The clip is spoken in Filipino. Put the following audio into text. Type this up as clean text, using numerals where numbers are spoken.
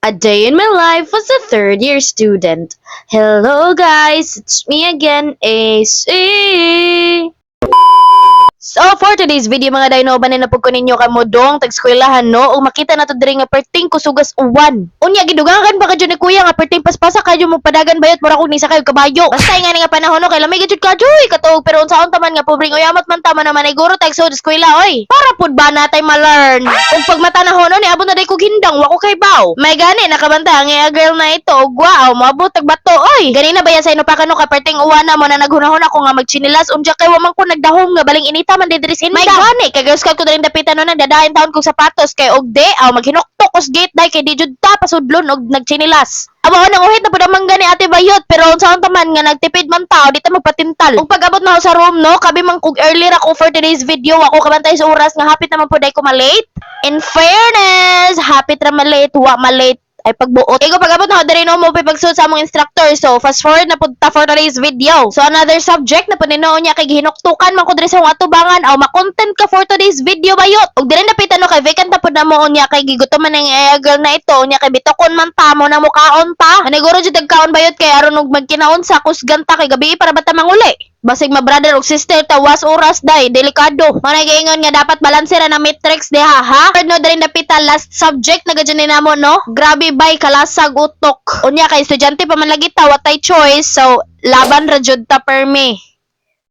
A day in my life as a third-year student. Hello guys, it's me again, AC. So for today's video mga dino, banin na pud ko ninyo kamo dong tag-eskwelahan no, ug makita na to diri nga perting kusugas uwan. Unya gidugangan pa kadyo ni kuya nga perting paspasa kadyo mo padagan bayot mura kog ni sakay og kabayo. Basta nga ni nga panahon no kay lamig gyud kadyoy katog pero unsaon taman nga pobring uyamat man tama naman ay guro tag sa eskwela oy. Para pud ba natay ma-learn? Ug pag matanahon no ni abot na day kog hindang wa ko kay baw. May gani nakabanta nga girl na ito ug wow moabot tag bato oy. Ganina ba ya sa ino pa kano ka perting uwan na mo na naghunahon ako nga magchinilas unya kay wa man ko nagdahom nga baling inita man didiri sa may gani kay girls ko din dapitan no na dadahin taon kog sapatos kay og de aw maghinuktok os gate dai kay di jud ta pasudlon og nagchinilas. Aba nang uhit na pud ang gani ate bayot pero unsaon taman nga nagtipid man tao di ta magpatintal. Ug pag-abot na ako sa room no kabi man kog earlier ako for today's video ako kabantay sa oras nga hapit naman pud ay ko malate. In fairness, hapit ra malate wa malate ay pagbuot. Ego pag-abot na ako diri no mo pagsuot sa among instructor. So fast forward na pud ta for today's video. So another subject na pud ninoon niya kay gihinuktukan man ko diri sa atubangan aw ma-content ka for today's video bayot. Ug diri napitan no kay vacant na pud na mo niya kay gigutom man ang girl na ito niya kay bitokon man ta mo na mukaon pa. Aniguro jud tagkaon bayot kay aron og magkinaon sa kusganta kay gabi para bata manguli. Basig ma brother ug sister tawas oras day delikado. Manay gaingon nga dapat balanse ra na matrix diha ha. Third no diri napita last subject na gadyan namo no. Grabe bay kalasag utok. Unya kay estudyante pa man lagi ta watay choice so laban ra jud ta permi.